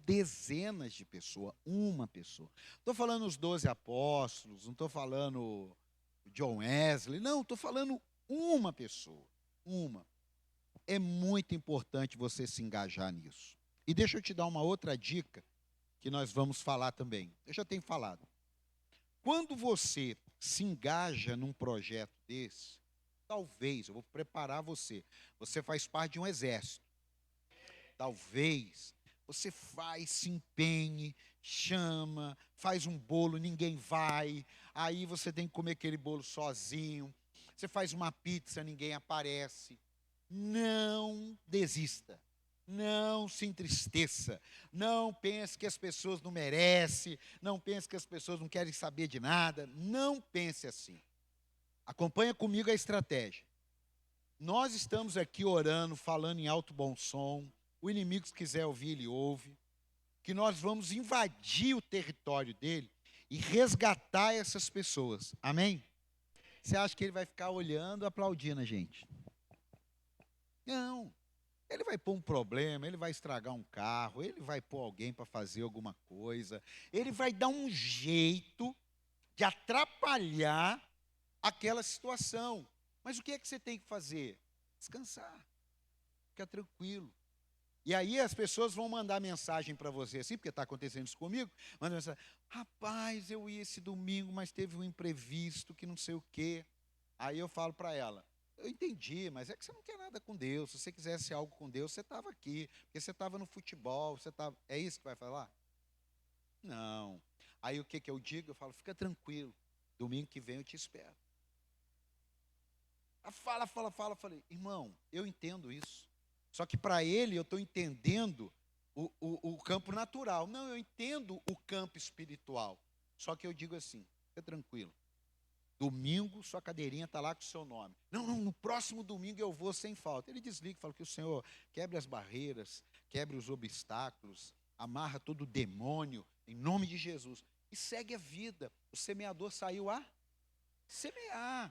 dezenas de pessoas, uma pessoa. Estou falando os 12 apóstolos, não estou falando John Wesley, não, estou falando uma pessoa, uma. É muito importante você se engajar nisso. E deixa eu te dar uma outra dica que nós vamos falar também. Eu já tenho falado. Quando você se engaja num projeto desse, talvez, eu vou preparar você. Você faz parte de um exército. Talvez você faz, se empenhe, chama, faz um bolo, ninguém vai. Aí você tem que comer aquele bolo sozinho. Você faz uma pizza, ninguém aparece. Não desista. Não se entristeça. Não pense que as pessoas não merecem. Não pense que as pessoas não querem saber de nada. Não pense assim. Acompanha comigo a estratégia. Nós estamos aqui orando, falando em alto bom som. O inimigo, se quiser ouvir, ele ouve. Que nós vamos invadir o território dele e resgatar essas pessoas. Amém? Você acha que ele vai ficar olhando, aplaudindo a gente? Não. Ele vai pôr um problema, ele vai estragar um carro, ele vai pôr alguém para fazer alguma coisa, ele vai dar um jeito de atrapalhar aquela situação. Mas o que é que você tem que fazer? Descansar, ficar tranquilo. E aí as pessoas vão mandar mensagem para você assim, porque está acontecendo isso comigo, manda mensagem, rapaz, eu ia esse domingo, mas teve um imprevisto que não sei o quê. Aí eu falo para ela, eu entendi, mas é que você não quer nada com Deus. Se você quisesse algo com Deus, você estava aqui, porque você estava no futebol, você estava. É isso que vai falar? Não. Aí o que, que eu digo? Eu falo, fica tranquilo, domingo que vem eu te espero. Ela fala, fala, fala. Falei, irmão, eu entendo isso. Só que para ele eu estou entendendo o campo natural. Não, eu entendo o campo espiritual. Só que eu digo assim, fica tranquilo. Domingo, sua cadeirinha está lá com o seu nome. Não, não, no próximo domingo eu vou sem falta. Ele desliga, fala que o Senhor quebre as barreiras, quebre os obstáculos, amarra todo o demônio, em nome de Jesus. E segue a vida. O semeador saiu a semear.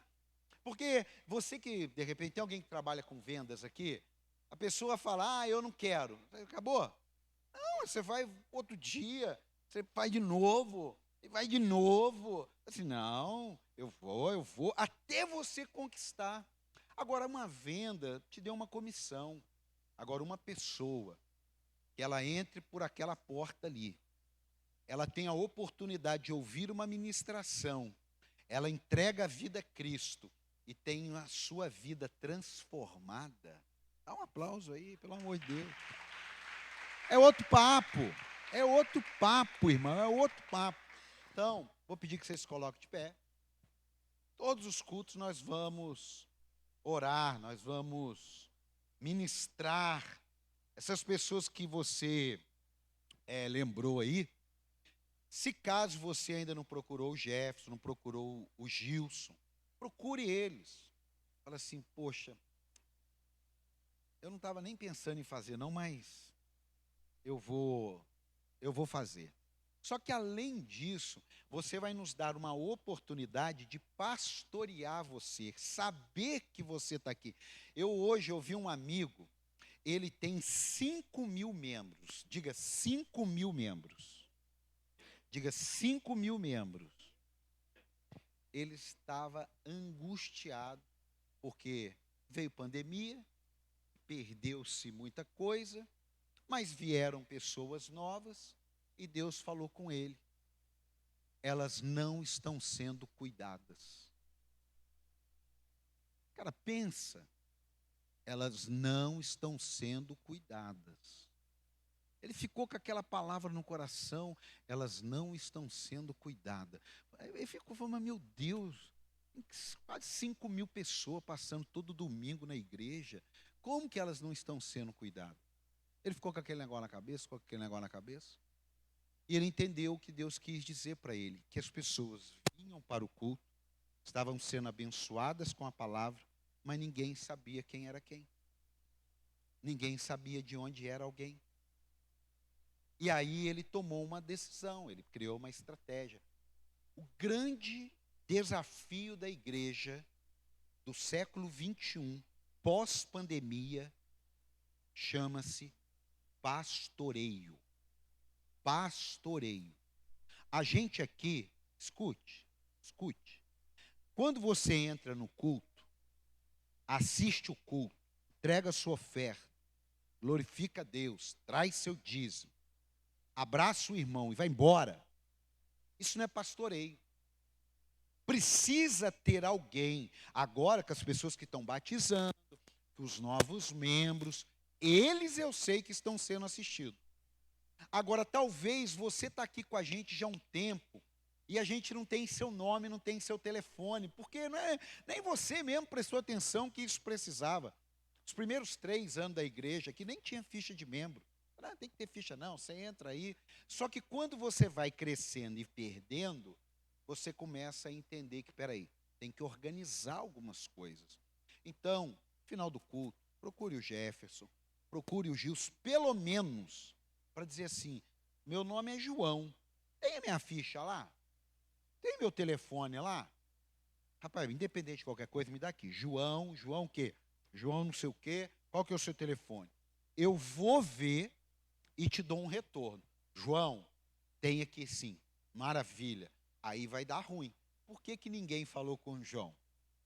Porque você que, de repente, tem alguém que trabalha com vendas aqui, a pessoa fala, eu não quero. Acabou? Não, você vai outro dia, você vai de novo, e vai de novo. Assim, não, eu vou, até você conquistar. Agora, uma venda te deu uma comissão. Agora, uma pessoa, que ela entre por aquela porta ali, ela tem a oportunidade de ouvir uma ministração, ela entrega a vida a Cristo e tem a sua vida transformada. Dá um aplauso aí, pelo amor de Deus. É outro papo. É outro papo, irmão. É outro papo. Então, vou pedir que vocês se coloquem de pé. Todos os cultos nós vamos orar, nós vamos ministrar. Essas pessoas que você lembrou aí, se caso você ainda não procurou o Jefferson, não procurou o Gilson, procure eles. Fala assim, poxa, eu não estava nem pensando em fazer não, mas eu vou fazer. Só que além disso, você vai nos dar uma oportunidade de pastorear você, saber que você está aqui. Eu hoje ouvi um amigo, ele tem 5.000 membros. Diga 5.000 membros. Diga 5.000 membros. Ele estava angustiado, porque veio pandemia, perdeu-se muita coisa, mas vieram pessoas novas e Deus falou com ele. Elas não estão sendo cuidadas. Cara, pensa, elas não estão sendo cuidadas. Ele ficou com aquela palavra no coração, elas não estão sendo cuidadas. Ele ficou falando, meu Deus, quase 5.000 pessoas passando todo domingo na igreja, como que elas não estão sendo cuidadas? Ele ficou com aquele negócio na cabeça, ficou com aquele negócio na cabeça. E ele entendeu o que Deus quis dizer para ele, que as pessoas vinham para o culto, estavam sendo abençoadas com a palavra, mas ninguém sabia quem era quem. Ninguém sabia de onde era alguém. E aí ele tomou uma decisão, ele criou uma estratégia. O grande desafio da igreja do século 21, pós-pandemia, chama-se pastoreio. pastoreio. A gente aqui, escute. Quando você entra no culto, assiste o culto, entrega a sua oferta, glorifica a Deus, traz seu dízimo, abraça o irmão e vai embora. Isso não é pastoreio. Precisa ter alguém, agora que as pessoas que estão batizando, que os novos membros, eles eu sei que estão sendo assistidos. Agora, talvez você está aqui com a gente já há um tempo, e a gente não tem seu nome, não tem seu telefone, porque nem você mesmo prestou atenção que isso precisava. Os primeiros 3 anos da igreja aqui nem tinha ficha de membro. Não tem que ter ficha não, você entra aí. Só que quando você vai crescendo e perdendo, você começa a entender que, peraí, tem que organizar algumas coisas. Então, final do culto, procure o Jefferson, procure o Gilson, pelo menos, para dizer assim, meu nome é João, tem a minha ficha lá? Tem meu telefone lá? Rapaz, independente de qualquer coisa, me dá aqui. João o quê? João não sei o quê, qual que é o seu telefone? Eu vou ver e te dou um retorno. João, tem aqui sim, maravilha. Aí vai dar ruim. Por que ninguém falou com o João?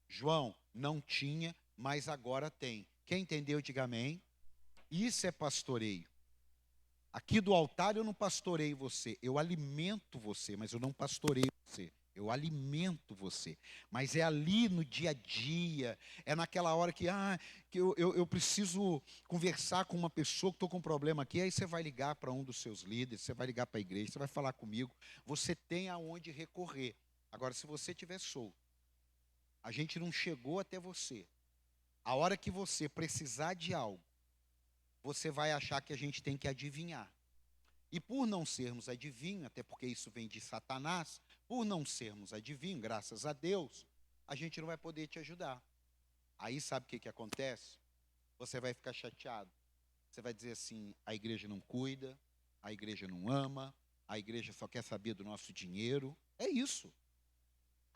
João, não tinha, mas agora tem. Quem entendeu, diga amém. Isso é pastoreio. Aqui do altar eu não pastoreio você, eu alimento você, mas eu não pastoreio você. Eu alimento você, mas é ali no dia a dia, é naquela hora que eu preciso conversar com uma pessoa que estou com um problema aqui, aí você vai ligar para um dos seus líderes, você vai ligar para a igreja, você vai falar comigo, você tem aonde recorrer. Agora, se você estiver solto, a gente não chegou até você, a hora que você precisar de algo, você vai achar que a gente tem que adivinhar. E por não sermos adivinhos, até porque isso vem de Satanás, por não sermos adivinhos, graças a Deus, a gente não vai poder te ajudar. Aí sabe o que acontece? Você vai ficar chateado. Você vai dizer assim, a igreja não cuida, a igreja não ama, a igreja só quer saber do nosso dinheiro. É isso.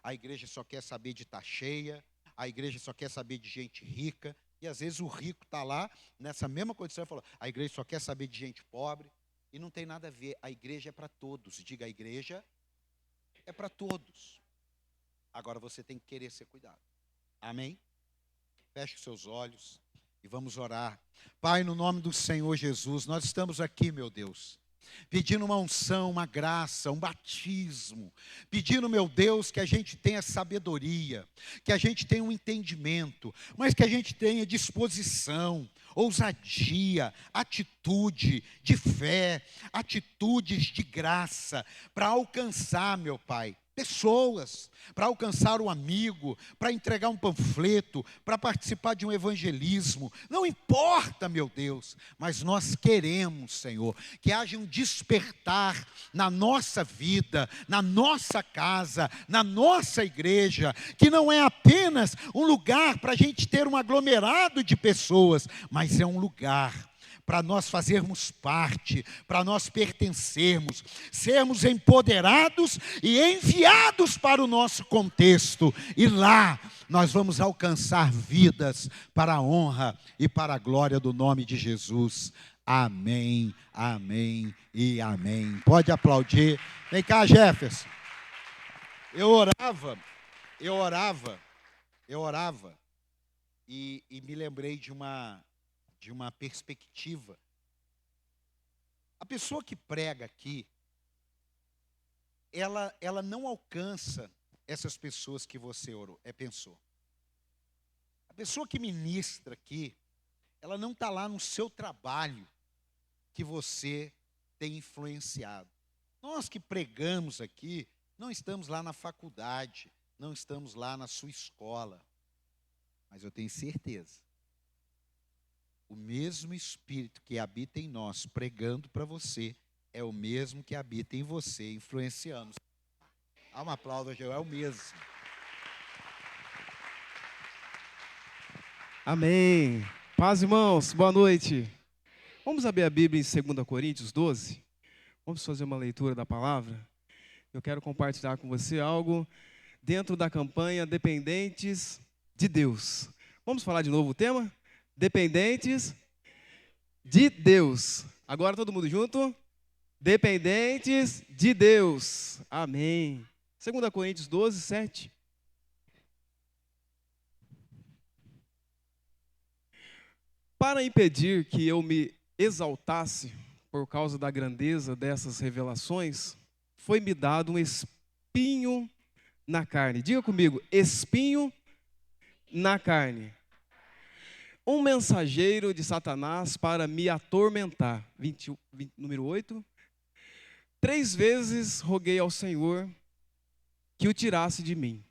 A igreja só quer saber de estar cheia, a igreja só quer saber de gente rica, e às vezes o rico está lá, nessa mesma condição, e fala, a igreja só quer saber de gente pobre. E não tem nada a ver, a igreja é para todos. Diga, a igreja é para todos. Agora você tem que querer ser cuidado. Amém? Feche os seus olhos e vamos orar. Pai, no nome do Senhor Jesus, nós estamos aqui, meu Deus, pedindo uma unção, uma graça, um batismo, pedindo, meu Deus, que a gente tenha sabedoria, que a gente tenha um entendimento, mas que a gente tenha disposição, ousadia, atitude de fé, atitudes de graça, para alcançar, meu Pai, pessoas, para alcançar um amigo, para entregar um panfleto, para participar de um evangelismo, não importa, meu Deus, mas nós queremos, Senhor, que haja um despertar na nossa vida, na nossa casa, na nossa igreja, que não é apenas um lugar para a gente ter um aglomerado de pessoas, mas é um lugar para nós fazermos parte, para nós pertencermos, sermos empoderados e enviados para o nosso contexto. E lá nós vamos alcançar vidas para a honra e para a glória do nome de Jesus. Amém, amém e amém. Pode aplaudir. Vem cá, Jefferson. Eu orava e me lembrei de uma perspectiva. A pessoa que prega aqui, ela não alcança essas pessoas que você pensou. A pessoa que ministra aqui, ela não está lá no seu trabalho que você tem influenciado. Nós que pregamos aqui, não estamos lá na faculdade, não estamos lá na sua escola, mas eu tenho certeza, o mesmo Espírito que habita em nós, pregando para você, é o mesmo que habita em você, influenciando. Há uma aplauso, é o mesmo. Amém. Paz, irmãos, boa noite. Vamos abrir a Bíblia em 2 Coríntios 12. Vamos fazer uma leitura da palavra. Eu quero compartilhar com você algo dentro da campanha Dependentes de Deus. Vamos falar de novo o tema? Dependentes de Deus. Agora todo mundo junto? dependentes de Deus. Amém. 2 Coríntios 12, 7. Para impedir que eu me exaltasse por causa da grandeza dessas revelações, foi-me dado um espinho na carne. Diga comigo, espinho na carne. Um mensageiro de Satanás para me atormentar. Número 8. 3 vezes roguei ao Senhor que o tirasse de mim.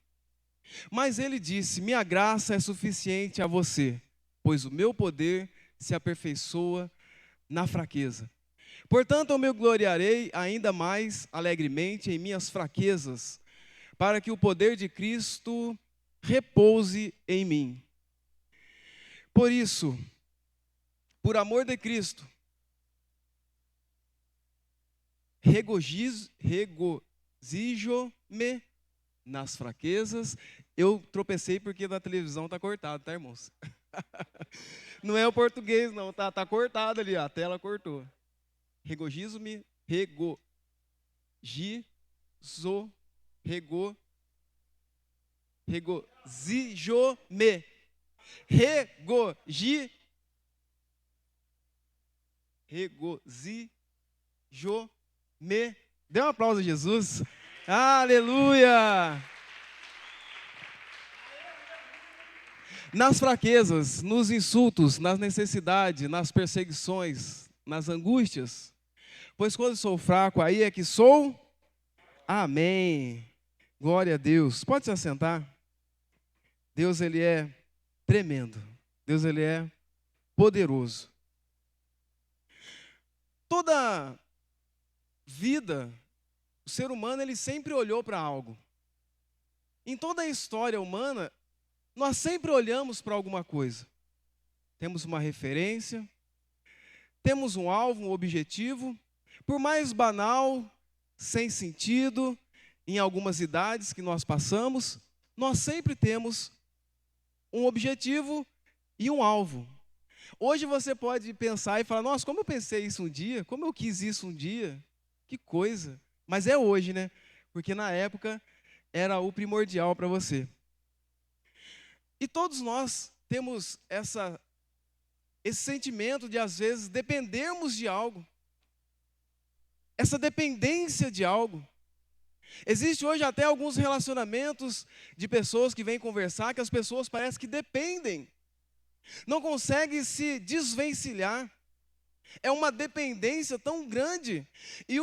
Mas ele disse, minha graça é suficiente a você, pois o meu poder se aperfeiçoa na fraqueza. Portanto, eu me gloriarei ainda mais alegremente em minhas fraquezas, para que o poder de Cristo repouse em mim. Por isso, por amor de Cristo, regozijo-me nas fraquezas. Eu tropecei porque da televisão está cortado, tá, irmãos? Não é o português, não, tá cortado ali, a tela cortou. Regozijo-me, regozijo-me regozijo-me. Dê um aplauso a Jesus. Aleluia! Nas fraquezas, nos insultos, nas necessidades, nas perseguições, nas angústias. Pois quando sou fraco, aí é que sou. Amém. Glória a Deus. Pode se assentar. Deus, Ele é tremendo. Deus, Ele é poderoso. Toda vida, o ser humano, ele sempre olhou para algo. Em toda a história humana, nós sempre olhamos para alguma coisa. Temos uma referência, temos um alvo, um objetivo, por mais banal, sem sentido, em algumas idades que nós passamos, nós sempre temos um objetivo e um alvo. Hoje você pode pensar e falar, nossa, como eu pensei isso um dia, como eu quis isso um dia, que coisa. Mas é hoje, né? Porque na época era o primordial para você. E todos nós temos esse sentimento de, às vezes, dependermos de algo. Essa dependência de algo. Existe hoje até alguns relacionamentos de pessoas que vêm conversar, que as pessoas parecem que dependem. Não conseguem se desvencilhar. É uma dependência tão grande e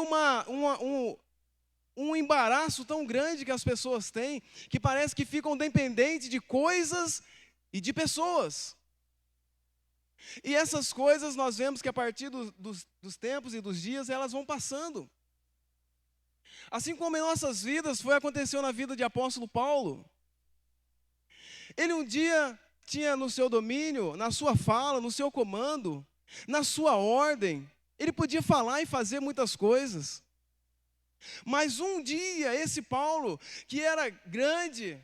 um embaraço tão grande que as pessoas têm, que parece que ficam dependentes de coisas e de pessoas. E essas coisas nós vemos que a partir dos tempos e dos dias, elas vão passando. Assim como em nossas vidas, aconteceu na vida de apóstolo Paulo. Ele um dia tinha no seu domínio, na sua fala, no seu comando, na sua ordem, ele podia falar e fazer muitas coisas. Mas um dia, esse Paulo, que era grande,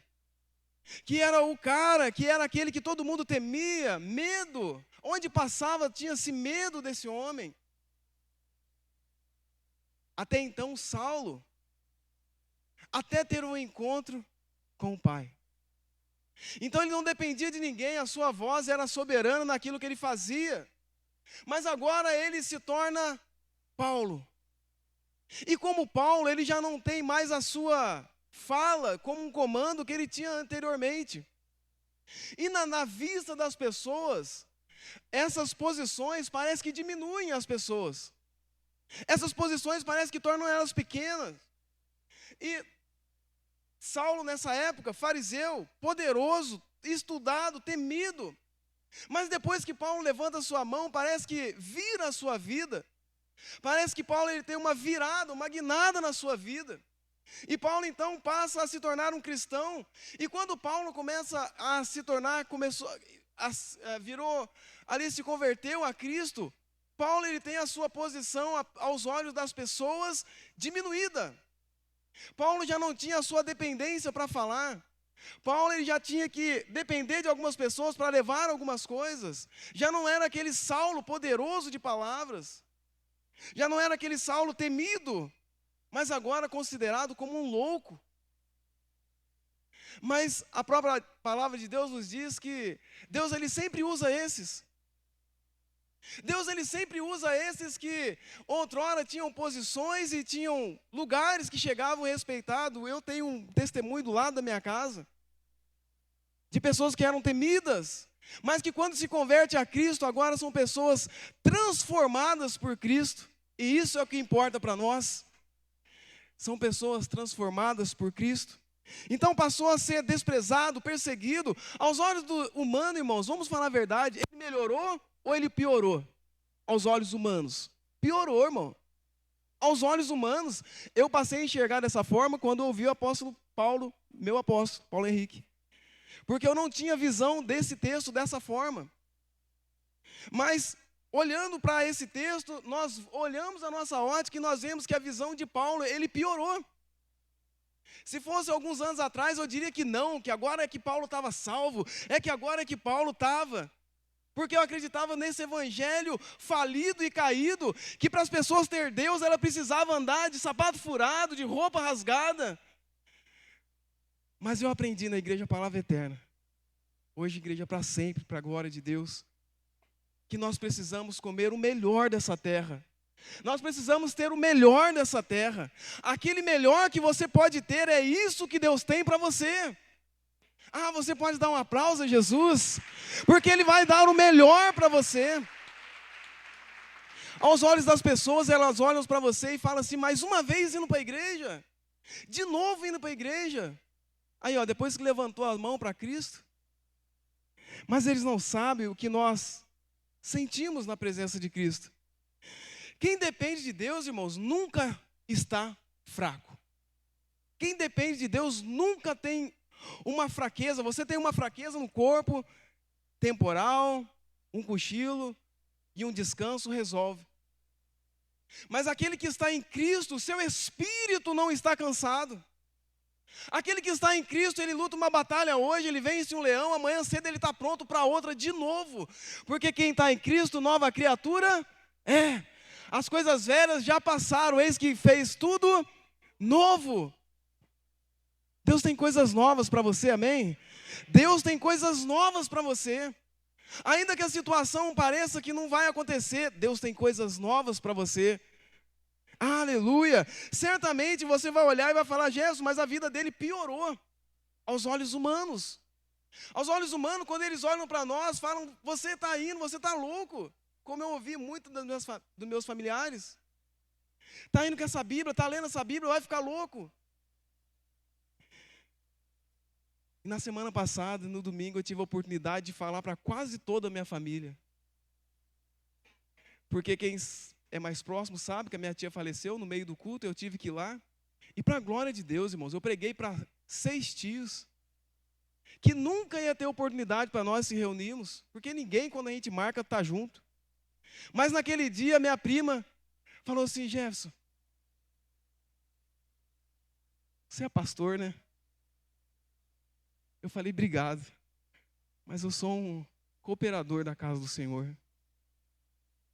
que era o cara, que era aquele que todo mundo temia, medo, onde passava tinha-se medo desse homem. Até então, Saulo, até ter um encontro com o Pai. Então ele não dependia de ninguém, a sua voz era soberana naquilo que ele fazia. Mas agora ele se torna Paulo. E como Paulo, ele já não tem mais a sua fala como um comando que ele tinha anteriormente. E na vista das pessoas, essas posições parecem que diminuem as pessoas. Essas posições parecem que tornam elas pequenas. E Saulo, nessa época, fariseu, poderoso, estudado, temido. Mas depois que Paulo levanta a sua mão, parece que vira a sua vida. Parece que Paulo ele tem uma virada, uma guinada na sua vida. E Paulo então passa a se tornar um cristão. E quando Paulo começa a se tornar, virou ali, se converteu a Cristo, Paulo ele tem a sua posição aos olhos das pessoas diminuída. Paulo já não tinha a sua dependência para falar. Paulo ele já tinha que depender de algumas pessoas para levar algumas coisas. Já não era aquele Saulo poderoso de palavras. Já não era aquele Saulo temido, mas agora considerado como um louco. Mas a própria palavra de Deus nos diz que Deus ele sempre usa esses. Deus ele sempre usa esses que outrora tinham posições e tinham lugares que chegavam respeitados. Eu tenho um testemunho do lado da minha casa de pessoas que eram temidas, mas que quando se converte a Cristo agora são pessoas transformadas por Cristo. E isso é o que importa para nós. São pessoas transformadas por Cristo. Então passou a ser desprezado, perseguido. Aos olhos do humano, irmãos, vamos falar a verdade, ele melhorou ou ele piorou? Aos olhos humanos, piorou, irmão. Aos olhos humanos, eu passei a enxergar dessa forma quando eu ouvi o apóstolo Paulo, meu apóstolo, Paulo Henrique. Porque eu não tinha visão desse texto dessa forma. Mas, olhando para esse texto, nós olhamos a nossa ótica e nós vemos que a visão de Paulo, ele piorou. Se fosse alguns anos atrás, eu diria que não, que agora é que Paulo estava salvo, é que agora é que Paulo estava. Porque eu acreditava nesse evangelho falido e caído, que para as pessoas ter Deus, ela precisava andar de sapato furado, de roupa rasgada. Mas eu aprendi na igreja a palavra eterna. Hoje, igreja para sempre, para a glória de Deus. Que nós precisamos comer o melhor dessa terra. Nós precisamos ter o melhor dessa terra. Aquele melhor que você pode ter, é isso que Deus tem para você. Ah, você pode dar um aplauso a Jesus, porque Ele vai dar o melhor para você. Aos olhos das pessoas, elas olham para você e falam assim, mais uma vez indo para a igreja, de novo indo para a igreja. Aí, ó, depois que levantou a mão para Cristo. Mas eles não sabem o que nós sentimos na presença de Cristo. Quem depende de Deus, irmãos, nunca está fraco. Quem depende de Deus nunca tem uma fraqueza. Você tem uma fraqueza no corpo, temporal, um cochilo e um descanso resolve. Mas aquele que está em Cristo, seu espírito não está cansado. Aquele que está em Cristo, ele luta uma batalha hoje, ele vence um leão, amanhã cedo ele está pronto para outra de novo. Porque quem está em Cristo, nova criatura é. As coisas velhas já passaram, eis que fez tudo novo. Deus tem coisas novas para você, amém? Deus tem coisas novas para você. Ainda que a situação pareça que não vai acontecer, Deus tem coisas novas para você. Aleluia! Certamente você vai olhar e vai falar, Jesus, mas a vida dele piorou aos olhos humanos. Aos olhos humanos, quando eles olham para nós, falam, você está indo, você está louco. Como eu ouvi muito dos meus familiares. Está indo com essa Bíblia, está lendo essa Bíblia, vai ficar louco. E na semana passada, no domingo, eu tive a oportunidade de falar para quase toda a minha família. Porque quem é mais próximo sabe que a minha tia faleceu no meio do culto, eu tive que ir lá. E para a glória de Deus, irmãos, eu preguei para 6 tios, que nunca ia ter oportunidade para nós se reunirmos, porque ninguém, quando a gente marca, está junto. Mas naquele dia, minha prima falou assim, Jefferson, você é pastor, né? Eu falei, obrigado, mas eu sou um cooperador da casa do Senhor.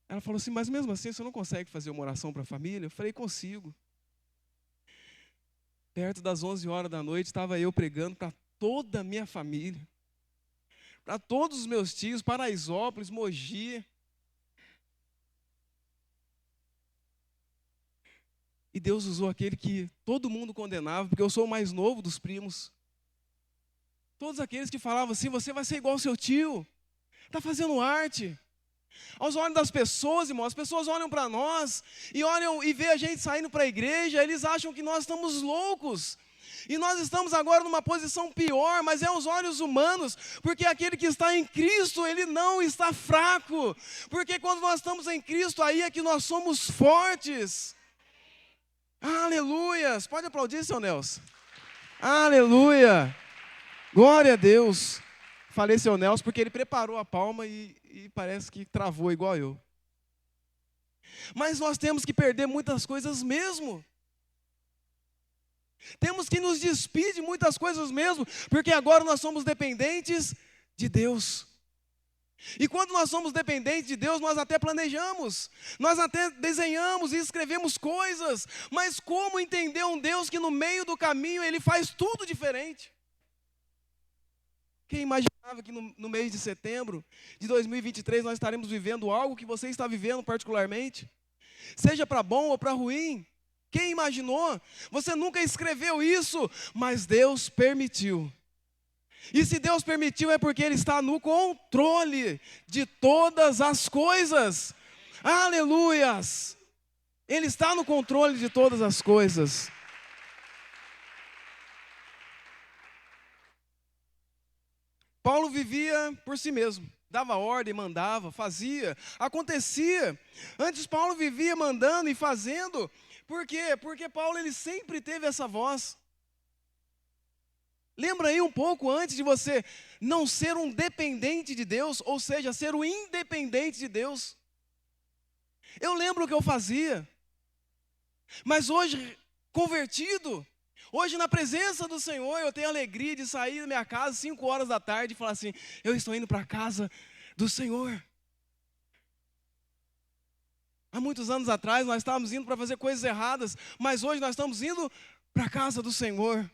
Ela falou assim, mas mesmo assim, você não consegue fazer uma oração para a família? Eu falei, consigo. Perto das 11 horas da noite, estava eu pregando para toda a minha família, para todos os meus tios, Paraisópolis, Mogi. E Deus usou aquele que todo mundo condenava, porque eu sou o mais novo dos primos. Todos aqueles que falavam assim, você vai ser igual ao seu tio, está fazendo arte. Aos olhos das pessoas, irmãos, as pessoas olham para nós e olham e vê a gente saindo para a igreja, eles acham que nós estamos loucos. E nós estamos agora numa posição pior, mas é aos olhos humanos, porque aquele que está em Cristo, ele não está fraco. Porque quando nós estamos em Cristo, aí é que nós somos fortes. Aleluias! Pode aplaudir, seu Nelson. Aleluia! Glória a Deus. Falei seu Nelson porque ele preparou a palma e parece que travou igual eu. Mas nós temos que perder muitas coisas mesmo. Temos que nos despedir de muitas coisas mesmo, porque agora nós somos dependentes de Deus. E quando nós somos dependentes de Deus, nós até planejamos, nós até desenhamos e escrevemos coisas, mas como entender um Deus que no meio do caminho Ele faz tudo diferente? Quem imaginava que no mês de setembro de 2023 nós estaremos vivendo algo que você está vivendo particularmente? Seja para bom ou para ruim. Quem imaginou? Você nunca escreveu isso, mas Deus permitiu. E se Deus permitiu é porque Ele está no controle de todas as coisas. Aleluias! Ele está no controle de todas as coisas. Paulo vivia por si mesmo. Dava ordem, mandava, fazia, acontecia. Antes Paulo vivia mandando e fazendo. Por quê? Porque Paulo ele sempre teve essa voz. Lembra aí um pouco antes de você não ser um dependente de Deus, ou seja, ser o independente de Deus. Eu lembro o que eu fazia. Mas hoje, convertido, hoje na presença do Senhor, eu tenho a alegria de sair da minha casa 5 horas da tarde e falar assim, eu estou indo para a casa do Senhor. Há muitos anos atrás nós estávamos indo para fazer coisas erradas, mas hoje nós estamos indo para a casa do Senhor.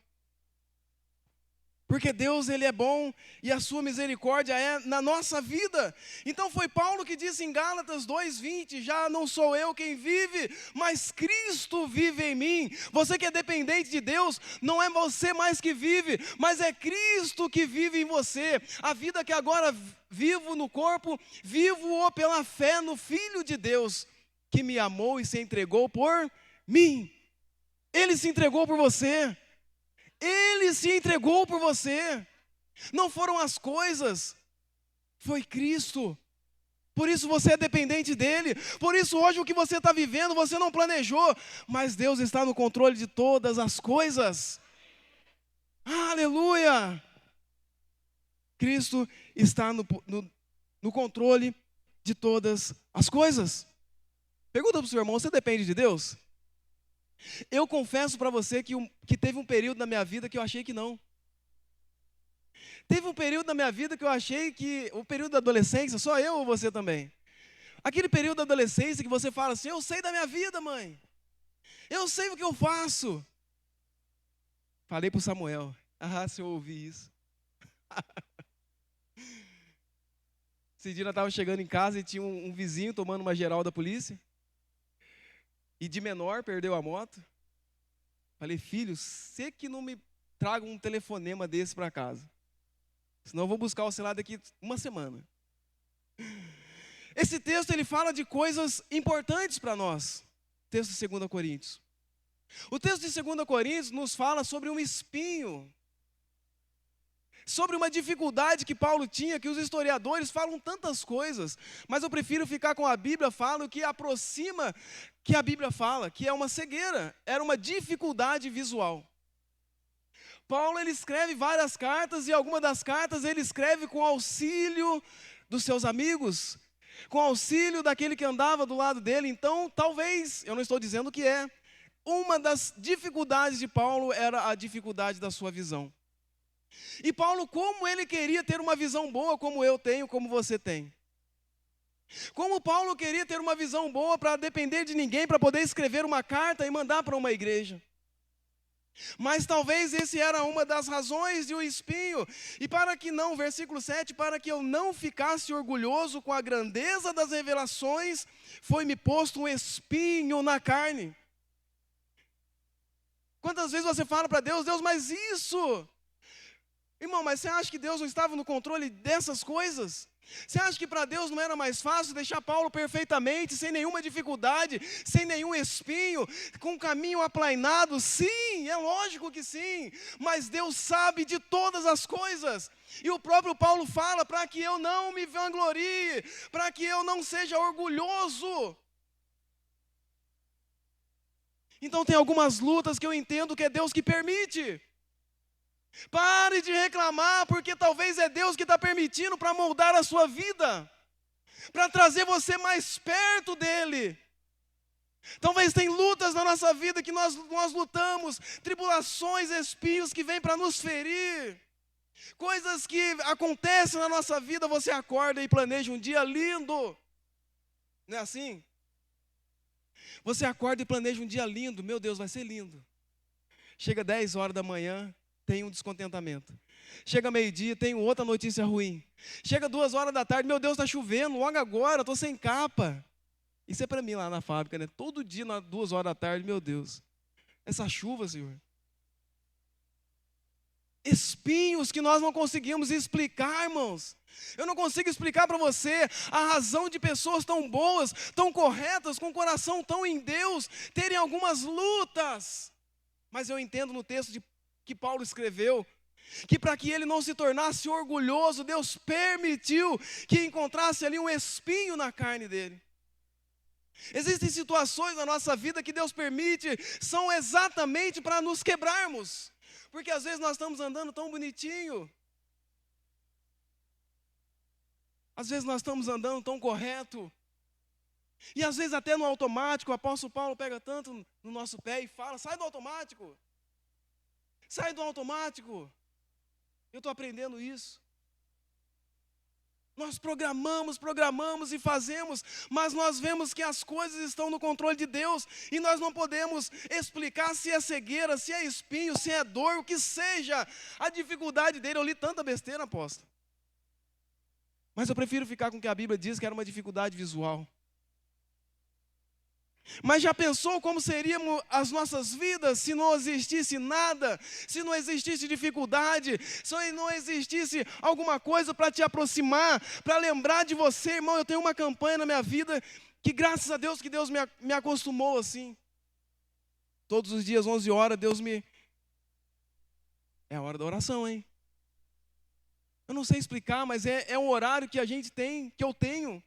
Porque Deus Ele é bom e a sua misericórdia é na nossa vida. Então foi Paulo que disse em Gálatas 2:20, já não sou eu quem vive, mas Cristo vive em mim. Você que é dependente de Deus, não é você mais que vive, mas é Cristo que vive em você. A vida que agora vivo no corpo, vivo-o pela fé no Filho de Deus, que me amou e se entregou por mim. Ele se entregou por você. Ele se entregou por você. Não foram as coisas, foi Cristo. Por isso você é dependente dele. Por isso hoje o que você está vivendo, você não planejou, mas Deus está no controle de todas as coisas. Aleluia! Cristo está no controle de todas as coisas. Pergunta para o seu irmão, você depende de Deus? Eu confesso para você que teve um período na minha vida que eu achei que não. Teve um período na minha vida que eu achei que, o período da adolescência, só eu ou você também? Aquele período da adolescência que você fala assim, eu sei da minha vida, mãe. Eu sei o que eu faço. Falei para o Samuel, se eu ouvir isso. Esse dia eu estava chegando em casa e tinha um vizinho tomando uma geral da polícia. E de menor, perdeu a moto. Falei, filho, você que não me traga um telefonema desse para casa. Senão eu vou buscar o celular daqui uma semana. Esse texto, ele fala de coisas importantes para nós. Texto de 2 Coríntios. O texto de 2 Coríntios nos fala sobre um espinho. Sobre uma dificuldade que Paulo tinha, que os historiadores falam tantas coisas, mas eu prefiro ficar com a Bíblia, falo que aproxima que a Bíblia fala, que é uma cegueira, era uma dificuldade visual. Paulo ele escreve várias cartas e alguma das cartas ele escreve com auxílio dos seus amigos, com auxílio daquele que andava do lado dele. Então, talvez, eu não estou dizendo que é, uma das dificuldades de Paulo era a dificuldade da sua visão. E Paulo, como ele queria ter uma visão boa, como eu tenho, como você tem. Como Paulo queria ter uma visão boa para depender de ninguém, para poder escrever uma carta e mandar para uma igreja. Mas talvez esse era uma das razões de um espinho. E para que não, versículo 7, para que eu não ficasse orgulhoso com a grandeza das revelações, foi-me posto um espinho na carne. Quantas vezes você fala para Deus, Deus, mas isso... Irmão, mas você acha que Deus não estava no controle dessas coisas? Você acha que para Deus não era mais fácil deixar Paulo perfeitamente, sem nenhuma dificuldade, sem nenhum espinho, com um caminho aplainado? Sim, é lógico que sim, mas Deus sabe de todas as coisas. E o próprio Paulo fala, para que eu não me vanglorie, para que eu não seja orgulhoso. Então tem algumas lutas que eu entendo que é Deus que permite. Pare de reclamar, porque talvez é Deus que está permitindo para moldar a sua vida, para trazer você mais perto dEle. Talvez tem lutas na nossa vida que nós lutamos, tribulações, espinhos que vêm para nos ferir. Coisas que acontecem na nossa vida, você acorda e planeja um dia lindo. Não é assim? Você acorda e planeja um dia lindo. Meu Deus, vai ser lindo. Chega 10 horas da manhã, tem um descontentamento. Chega meio-dia, tem outra notícia ruim. Chega 2 horas da tarde, meu Deus, está chovendo, logo agora, estou sem capa. Isso é para mim lá na fábrica, né? Todo dia, nas 2 horas da tarde, meu Deus. Essa chuva, Senhor. Espinhos que nós não conseguimos explicar, irmãos. Eu não consigo explicar para você a razão de pessoas tão boas, tão corretas, com o coração tão em Deus, terem algumas lutas. Mas eu entendo no texto que Paulo escreveu, que para que ele não se tornasse orgulhoso, Deus permitiu que encontrasse ali um espinho na carne dele. Existem situações na nossa vida que Deus permite, são exatamente para nos quebrarmos. Porque às vezes nós estamos andando tão bonitinho. Às vezes nós estamos andando tão correto. E às vezes até no automático, o apóstolo Paulo pega tanto no nosso pé e fala, sai do automático. Sai do automático. Eu estou aprendendo isso. Nós programamos e fazemos, mas nós vemos que as coisas estão no controle de Deus e nós não podemos explicar se é cegueira, se é espinho, se é dor, o que seja a dificuldade dele. Eu li tanta besteira, apóstolo. Mas eu prefiro ficar com o que a Bíblia diz que era uma dificuldade visual. Mas já pensou como seriam as nossas vidas se não existisse nada, se não existisse dificuldade, se não existisse alguma coisa para te aproximar, para lembrar de você, irmão? Eu tenho uma campanha na minha vida que graças a Deus que Deus me acostumou assim. Todos os dias, 11 horas, é a hora da oração, hein? Eu não sei explicar, mas é um horário que a gente tem, que eu tenho.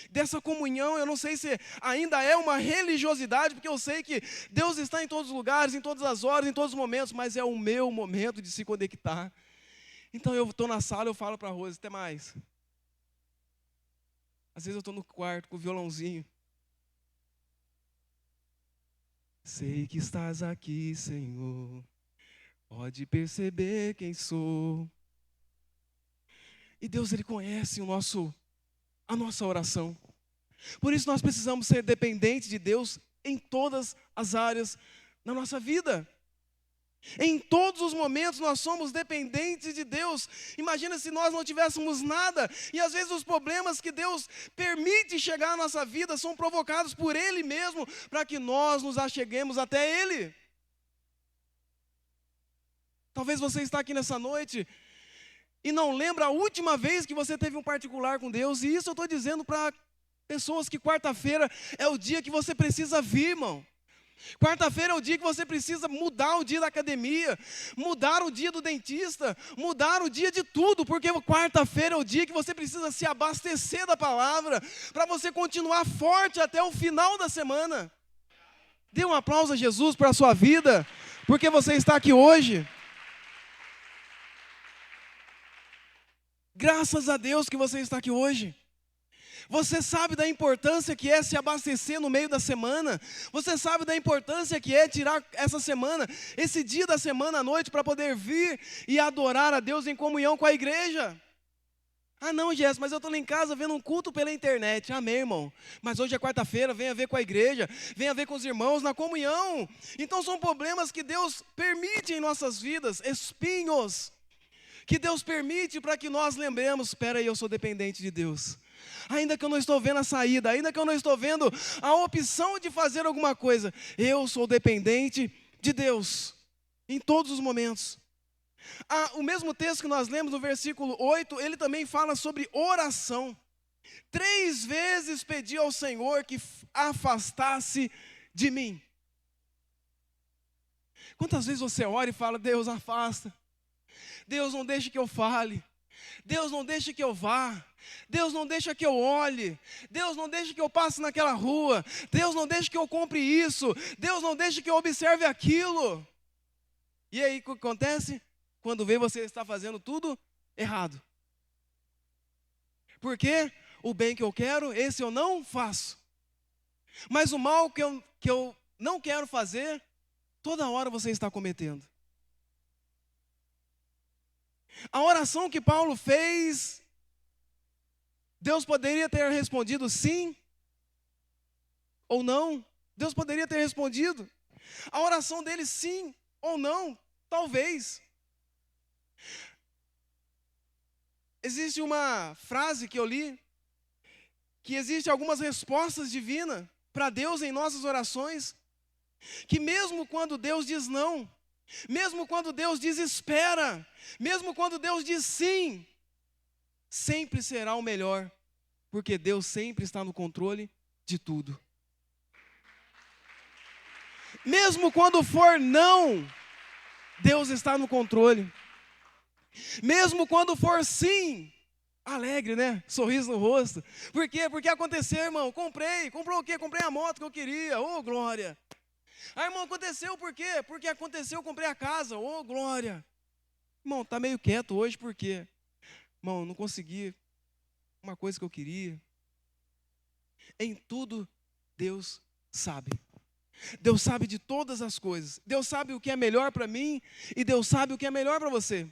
Dessa comunhão, eu não sei se ainda é uma religiosidade, porque eu sei que Deus está em todos os lugares, em todas as horas, em todos os momentos, mas é o meu momento de se conectar. Então eu estou na sala, eu falo para a Rose, até mais. Às vezes eu estou no quarto com o violãozinho. Sei que estás aqui, Senhor, pode perceber quem sou. E Deus, Ele conhece a nossa oração. Por isso nós precisamos ser dependentes de Deus em todas as áreas da nossa vida. Em todos os momentos nós somos dependentes de Deus. Imagina se nós não tivéssemos nada. E às vezes os problemas que Deus permite chegar à nossa vida são provocados por Ele mesmo, para que nós nos acheguemos até Ele. Talvez você está aqui nessa noite e não lembra a última vez que você teve um particular com Deus. E isso eu estou dizendo para pessoas que quarta-feira é o dia que você precisa vir, irmão. Quarta-feira é o dia que você precisa mudar o dia da academia, mudar o dia do dentista, mudar o dia de tudo, porque quarta-feira é o dia que você precisa se abastecer da palavra, para você continuar forte até o final da semana. Dê um aplauso a Jesus para a sua vida, porque você está aqui hoje. Graças a Deus que você está aqui hoje. Você sabe da importância que é se abastecer no meio da semana. Você sabe da importância que é tirar essa semana, esse dia da semana à noite, para poder vir e adorar a Deus em comunhão com a igreja. Ah não, Jéssica, mas eu estou lá em casa vendo um culto pela internet. Amém, irmão. Mas hoje é quarta-feira, venha ver com a igreja, venha ver com os irmãos na comunhão. Então são problemas que Deus permite em nossas vidas, espinhos que Deus permite para que nós lembremos, espera aí, eu sou dependente de Deus. Ainda que eu não estou vendo a saída, ainda que eu não estou vendo a opção de fazer alguma coisa, eu sou dependente de Deus, em todos os momentos. O mesmo texto que nós lemos no versículo 8, ele também fala sobre oração. 3 vezes pedi ao Senhor que afastasse de mim. Quantas vezes você ora e fala, Deus afasta, Deus não deixe que eu fale, Deus não deixe que eu vá, Deus não deixa que eu olhe, Deus não deixa que eu passe naquela rua, Deus não deixa que eu compre isso, Deus não deixa que eu observe aquilo. E aí o que acontece? Quando vê, você está fazendo tudo errado. Porque o bem que eu quero, esse eu não faço. Mas o mal que eu não quero fazer, toda hora você está cometendo. A oração que Paulo fez, Deus poderia ter respondido sim ou não. Deus poderia ter respondido. A oração dele sim ou não, talvez. Existe uma frase que eu li, que existe algumas respostas divinas para Deus em nossas orações, que mesmo quando Deus diz não, mesmo quando Deus diz espera, mesmo quando Deus diz sim, sempre será o melhor, porque Deus sempre está no controle de tudo. Mesmo quando for não, Deus está no controle. Mesmo quando for sim, alegre, né? Sorriso no rosto. Por quê? Porque aconteceu, irmão. Comprou o quê? Comprei a moto que eu queria. Oh, glória. Ah, irmão, aconteceu por quê? Porque aconteceu, eu comprei a casa. Oh, glória. Irmão, tá meio quieto hoje, por quê? Irmão, não consegui uma coisa que eu queria. Em tudo, Deus sabe. Deus sabe de todas as coisas. Deus sabe o que é melhor para mim e Deus sabe o que é melhor para você.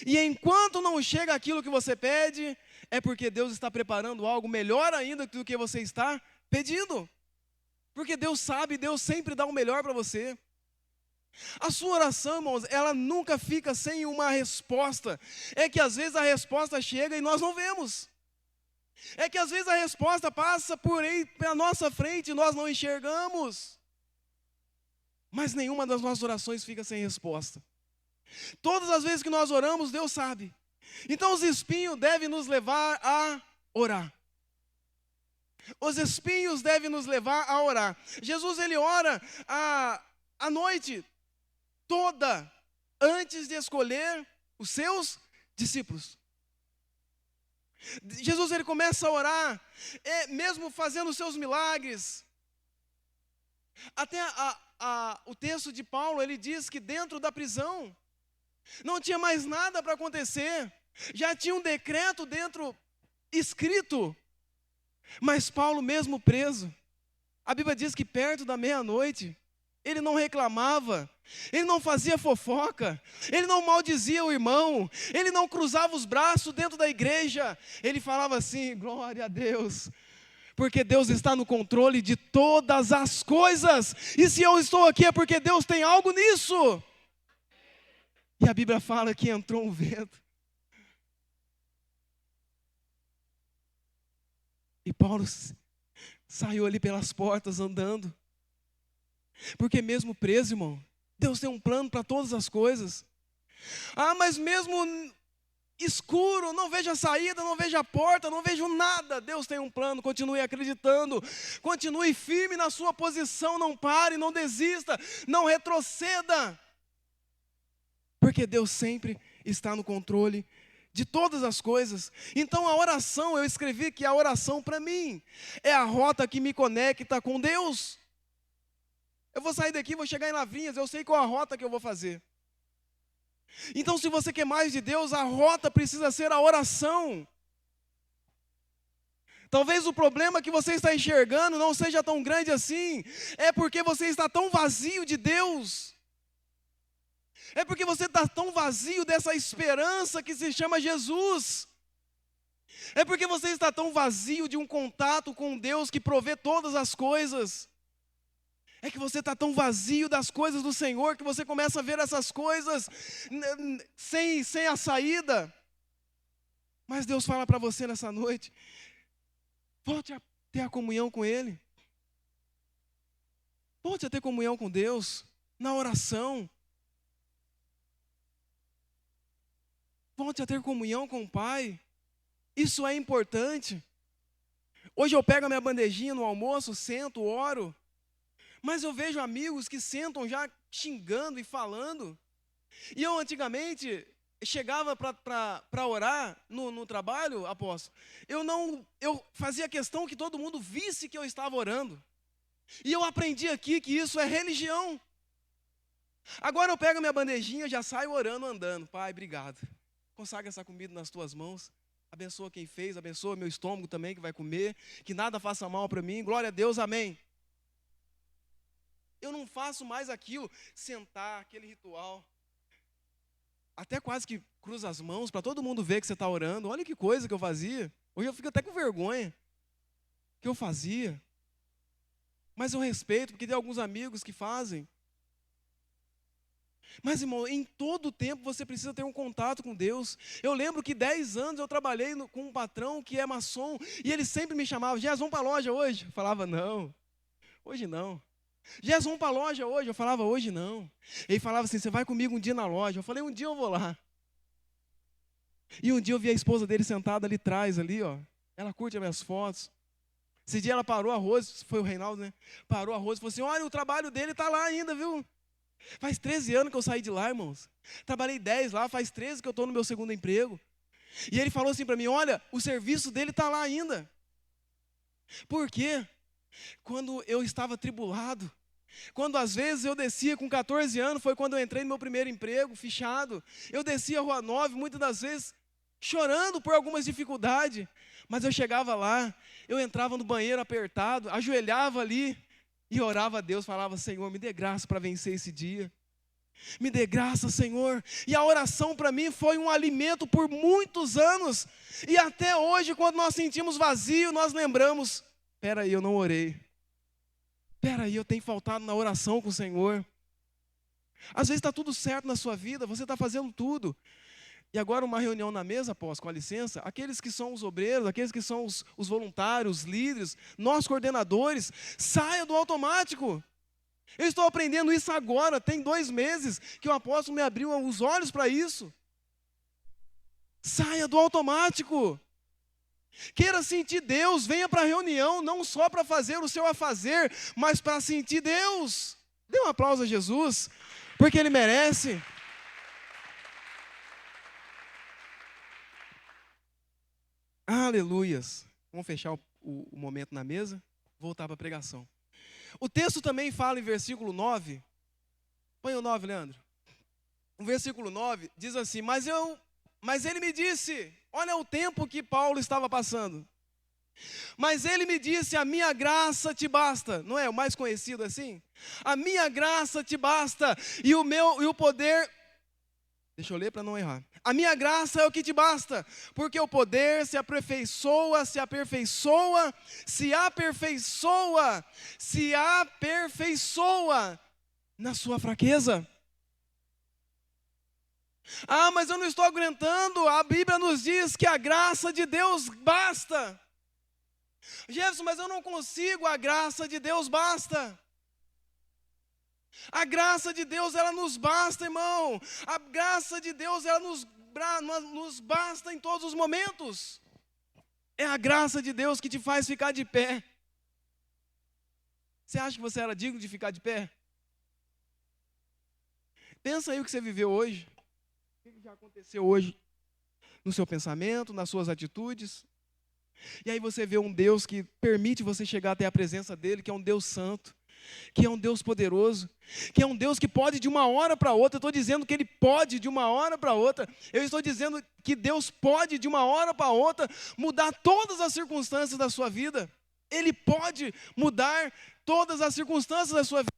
E enquanto não chega aquilo que você pede, é porque Deus está preparando algo melhor ainda do que você está pedindo. Porque Deus sabe, Deus sempre dá o melhor para você. A sua oração, irmãos, ela nunca fica sem uma resposta. É que às vezes a resposta chega e nós não vemos. É que às vezes a resposta passa por aí, pela nossa frente e nós não enxergamos. Mas nenhuma das nossas orações fica sem resposta. Todas as vezes que nós oramos, Deus sabe. Então os espinhos devem nos levar a orar. Os espinhos devem nos levar a orar. Jesus, ele ora a noite toda antes de escolher os seus discípulos. Jesus, ele começa a orar, mesmo fazendo os seus milagres. Até o texto de Paulo, ele diz que dentro da prisão não tinha mais nada para acontecer. Já tinha um decreto dentro, escrito. Mas Paulo, mesmo preso, a Bíblia diz que perto da meia-noite, ele não reclamava, ele não fazia fofoca, ele não maldizia o irmão, ele não cruzava os braços dentro da igreja, ele falava assim: glória a Deus, porque Deus está no controle de todas as coisas, e se eu estou aqui é porque Deus tem algo nisso. E a Bíblia fala que entrou um vento, e Paulo saiu ali pelas portas andando. Porque mesmo preso, irmão, Deus tem um plano para todas as coisas. Ah, mas mesmo escuro, não vejo a saída, não vejo a porta, não vejo nada. Deus tem um plano, continue acreditando. Continue firme na sua posição, não pare, não desista, não retroceda. Porque Deus sempre está no controle de todas as coisas. Então a oração, eu escrevi que a oração para mim é a rota que me conecta com Deus. Eu vou sair daqui, vou chegar em Lavrinhas, eu sei qual a rota que eu vou fazer. Então se você quer mais de Deus, a rota precisa ser a oração. Talvez o problema que você está enxergando não seja tão grande assim, é porque você está tão vazio de Deus. É porque você está tão vazio dessa esperança que se chama Jesus. É porque você está tão vazio de um contato com Deus que provê todas as coisas. É que você está tão vazio das coisas do Senhor que você começa a ver essas coisas sem a saída. Mas Deus fala para você nessa noite: volte a ter a comunhão com Ele. Volte a ter comunhão com Deus na oração. Volte a ter comunhão com o Pai. Isso é importante. Hoje eu pego a minha bandejinha no almoço, sento, oro. Mas eu vejo amigos que sentam já xingando e falando. E eu antigamente chegava para orar no trabalho, apóstolo. Eu fazia questão que todo mundo visse que eu estava orando. E eu aprendi aqui que isso é religião. Agora eu pego a minha bandejinha, já saio orando, andando. Pai, obrigado. Consagra essa comida nas tuas mãos. Abençoa quem fez, abençoa meu estômago também que vai comer. Que nada faça mal para mim. Glória a Deus, amém. Eu não faço mais aquilo, sentar, aquele ritual. até quase que cruza as mãos para todo mundo ver que você está orando. Olha que coisa que eu fazia. Hoje eu fico até com vergonha que eu fazia. Mas eu respeito, porque tem alguns amigos que fazem. Mas, irmão, em todo tempo você precisa ter um contato com Deus. Eu lembro que 10 anos eu trabalhei com um patrão que é maçom, e ele sempre me chamava: Gés, vamos para a loja hoje? Eu falava: não, hoje não. Gés, vamos para a loja hoje? Eu falava: hoje não. Ele falava assim: você vai comigo um dia na loja? Eu falei: um dia eu vou lá. E um dia eu vi a esposa dele sentada ali atrás, ali, ó. Ela curte as minhas fotos. Esse dia ela parou a Rose, foi o Reinaldo, né? Parou a Rose e falou assim: olha, o trabalho dele está lá ainda, viu? Faz 13 anos que eu saí de lá, irmãos. Trabalhei 10 lá, faz 13 que eu estou no meu segundo emprego. E ele falou assim para mim: olha, o serviço dele está lá ainda. Por quê? Quando eu estava atribulado, quando às vezes eu descia com 14 anos, foi quando eu entrei no meu primeiro emprego, fichado. Eu descia a Rua 9, muitas das vezes, chorando por algumas dificuldades. Mas eu chegava lá, eu entrava no banheiro apertado, ajoelhava ali e orava a Deus, falava: Senhor, me dê graça para vencer esse dia. Me dê graça, Senhor. E a oração para mim foi um alimento por muitos anos. E até hoje, quando nós sentimos vazio, nós lembramos: espera aí, eu não orei. Espera aí, eu tenho faltado na oração com o Senhor. Às vezes está tudo certo na sua vida, você está fazendo tudo. E agora uma reunião na mesa, após, com a licença, aqueles que são os obreiros, aqueles que são os voluntários, os líderes, nós coordenadores, saia do automático. Eu estou aprendendo isso agora, tem 2 meses que o apóstolo me abriu os olhos para isso. Saia do automático. Queira sentir Deus, venha para a reunião, não só para fazer o seu afazer, mas para sentir Deus. Dê um aplauso a Jesus, porque Ele merece. Aleluias. Vamos fechar o momento na mesa, voltar para a pregação. O texto também fala em versículo 9, põe o 9, Leandro. O versículo 9 diz assim: mas ele me disse, olha o tempo que Paulo estava passando. Mas ele me disse: a minha graça te basta. Não é o mais conhecido assim? A minha graça te basta, e o poder... Deixa eu ler para não errar. A minha graça é o que te basta, porque o poder se aperfeiçoa na sua fraqueza. Ah, mas eu não estou aguentando. A Bíblia nos diz que a graça de Deus basta. Jefferson, mas eu não consigo. A graça de Deus basta. A graça de Deus, ela nos basta, irmão. A graça de Deus, ela nos basta em todos os momentos. É a graça de Deus que te faz ficar de pé. Você acha que você era digno de ficar de pé? Pensa aí o que você viveu hoje. O que já aconteceu hoje no seu pensamento, nas suas atitudes. E aí você vê um Deus que permite você chegar até a presença dEle, que é um Deus santo, que é um Deus poderoso, que é um Deus que pode de uma hora para outra. Eu estou dizendo que Ele pode de uma hora para outra. Eu estou dizendo que Deus pode de uma hora para outra mudar todas as circunstâncias da sua vida. Ele pode mudar todas as circunstâncias da sua vida.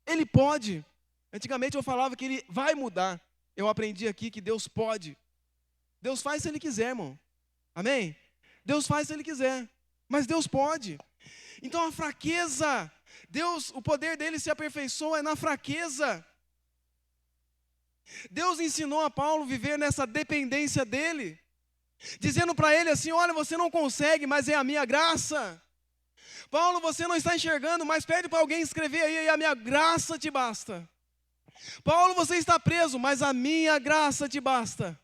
Ele pode. Antigamente eu falava que Ele vai mudar. Eu aprendi aqui que Deus pode. Deus faz se Ele quiser, irmão. Amém? Deus faz se Ele quiser. Mas Deus pode. Então a fraqueza, Deus, o poder dele se aperfeiçoa na fraqueza. Deus ensinou a Paulo a viver nessa dependência dele, dizendo para ele assim: olha, você não consegue, mas é a minha graça. Paulo, você não está enxergando, mas pede para alguém escrever aí: a minha graça te basta. Paulo, você está preso, mas a minha graça te basta.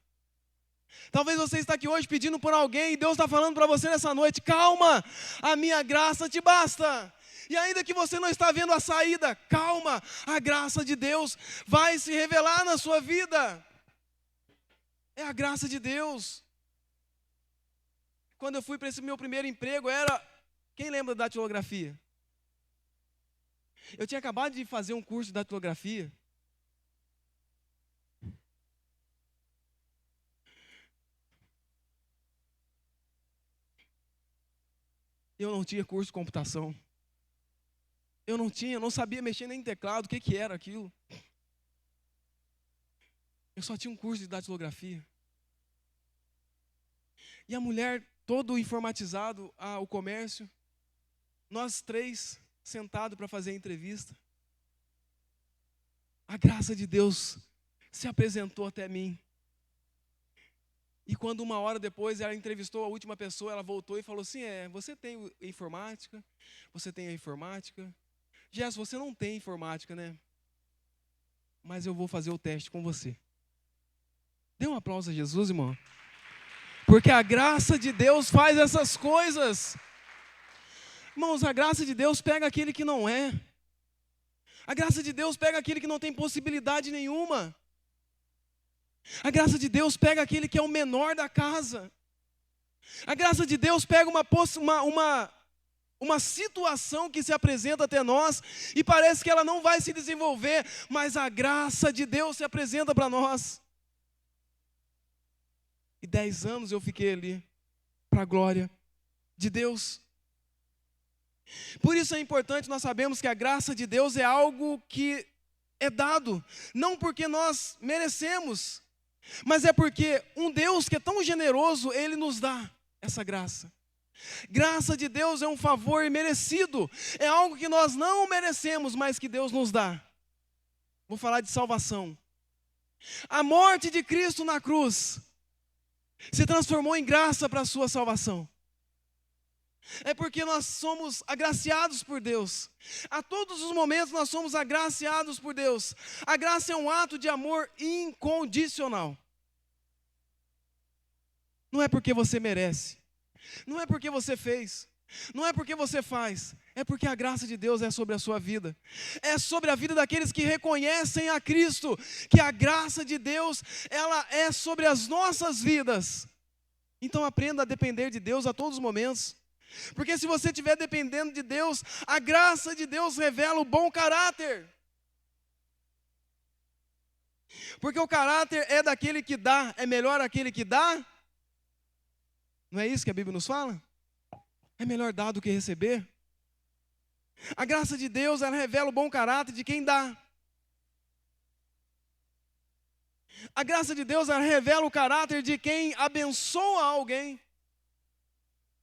Talvez você está aqui hoje pedindo por alguém e Deus está falando para você nessa noite: calma, a minha graça te basta. E ainda que você não está vendo a saída, calma, a graça de Deus vai se revelar na sua vida. É a graça de Deus. Quando eu fui para esse meu primeiro emprego, quem lembra da datilografia? Eu tinha acabado de fazer um curso de datilografia. Eu não tinha curso de computação. Eu não sabia mexer nem em teclado, o que era aquilo. Eu só tinha um curso de datilografia. E a mulher, todo informatizado, o comércio, nós 3 sentados para fazer a entrevista. A graça de Deus se apresentou até mim. E quando 1 hora depois ela entrevistou a última pessoa, ela voltou e falou assim, você tem informática? Você tem a informática? Jess, você não tem informática, né? Mas eu vou fazer o teste com você. Dê um aplauso a Jesus, irmão. Porque a graça de Deus faz essas coisas. Irmãos, a graça de Deus pega aquele que não é. A graça de Deus pega aquele que não tem possibilidade nenhuma. A graça de Deus pega aquele que é o menor da casa. A graça de Deus pega uma situação que se apresenta até nós e parece que ela não vai se desenvolver, mas a graça de Deus se apresenta para nós. E 10 anos eu fiquei ali, para a glória de Deus. Por isso é importante nós sabemos que a graça de Deus é algo que é dado, não porque nós merecemos, mas é porque um Deus que é tão generoso, Ele nos dá essa graça. Graça de Deus é um favor imerecido, é algo que nós não merecemos, mas que Deus nos dá. Vou falar de salvação. A morte de Cristo na cruz se transformou em graça para a sua salvação. É porque nós somos agraciados por Deus. A todos os momentos nós somos agraciados por Deus. A graça é um ato de amor incondicional. Não é porque você merece. Não é porque você fez. Não é porque você faz. É porque a graça de Deus é sobre a sua vida. É sobre a vida daqueles que reconhecem a Cristo. Que a graça de Deus, ela é sobre as nossas vidas. Então aprenda a depender de Deus a todos os momentos. Porque se você estiver dependendo de Deus, a graça de Deus revela o bom caráter. Porque o caráter é daquele que dá, é melhor aquele que dá. Não é isso que a Bíblia nos fala? É melhor dar do que receber. A graça de Deus, ela revela o bom caráter de quem dá. A graça de Deus, ela revela o caráter de quem abençoa alguém.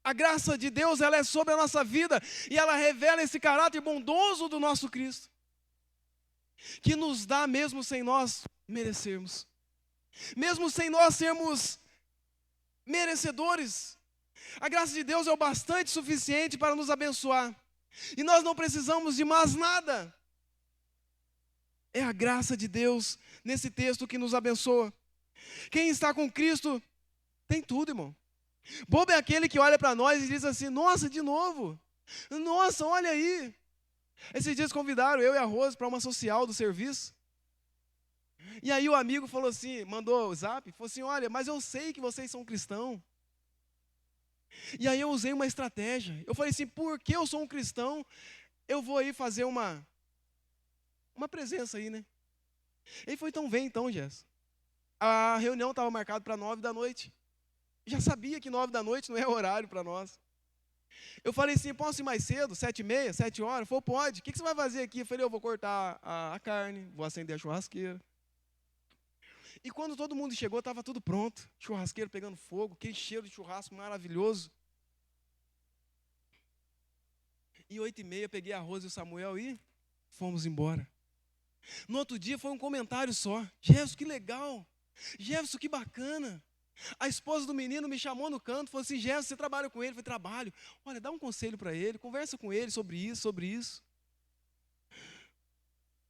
A graça de Deus, ela é sobre a nossa vida e ela revela esse caráter bondoso do nosso Cristo, que nos dá mesmo sem nós merecermos, mesmo sem nós sermos merecedores. A graça de Deus é o bastante suficiente para nos abençoar e nós não precisamos de mais nada. É a graça de Deus nesse texto que nos abençoa. Quem está com Cristo tem tudo, irmão. Bobo é aquele que olha para nós e diz assim, nossa, de novo, nossa, olha aí. Esses dias convidaram eu e a Rose para uma social do serviço. E aí o amigo falou assim, mandou o zap, falou assim, olha, mas eu sei que vocês são cristãos. E aí eu usei uma estratégia. Eu falei assim, porque eu sou um cristão, eu vou aí fazer uma presença aí, né? Ele foi, então vem então, Jess. A reunião estava marcada para 9 da noite. Já sabia que 9 da noite não é horário para nós. Eu falei assim, posso ir mais cedo? 7h30, 7 horas? Ele falou, pode. O que você vai fazer aqui? Eu falei, eu vou cortar a carne, vou acender a churrasqueira. E quando todo mundo chegou, estava tudo pronto. Churrasqueiro pegando fogo, aquele cheiro de churrasco maravilhoso. E 8h30, peguei a Rose e o Samuel e fomos embora. No outro dia foi um comentário só. Jefferson, que legal. Jefferson, que bacana. A esposa do menino me chamou no canto, falou assim, Jefferson, você trabalha com ele? Eu falei, trabalho. Olha, dá um conselho para ele, conversa com ele sobre isso, sobre isso.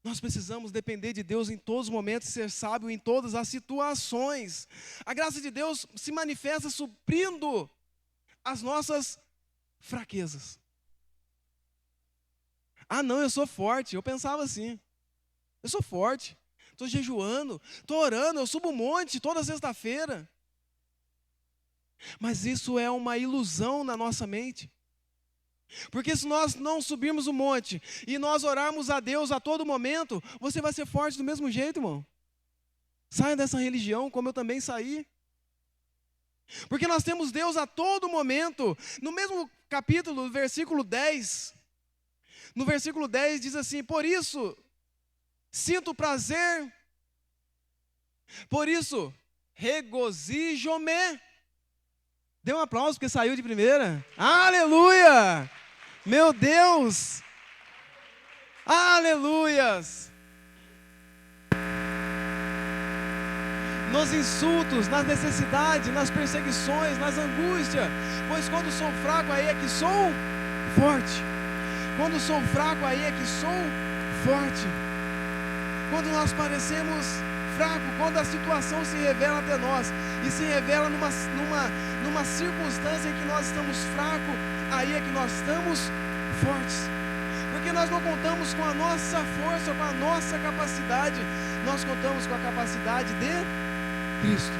Nós precisamos depender de Deus em todos os momentos e ser sábio em todas as situações. A graça de Deus se manifesta suprindo as nossas fraquezas. Ah, não, eu sou forte. Eu pensava assim. Eu sou forte. Estou jejuando, estou orando, eu subo um monte toda sexta-feira. Mas isso é uma ilusão na nossa mente. Porque se nós não subirmos o monte e nós orarmos a Deus a todo momento, você vai ser forte do mesmo jeito, irmão. Saia dessa religião como eu também saí. Porque nós temos Deus a todo momento. No mesmo capítulo, versículo 10, no versículo 10 diz assim, por isso sinto prazer Por isso, regozijo-me. Dê um aplauso porque saiu de primeira. Aleluia! Meu Deus! Aleluias! Nos insultos, nas necessidades, nas perseguições, nas angústias. Pois quando sou fraco, aí é que sou forte. Quando sou fraco, aí é que sou forte. Quando nós parecemos fracos, quando a situação se revela até nós, e se revela numa circunstância em que nós estamos fracos, aí é que nós estamos fortes. Porque nós não contamos com a nossa força, com a nossa capacidade, nós contamos com a capacidade de Cristo.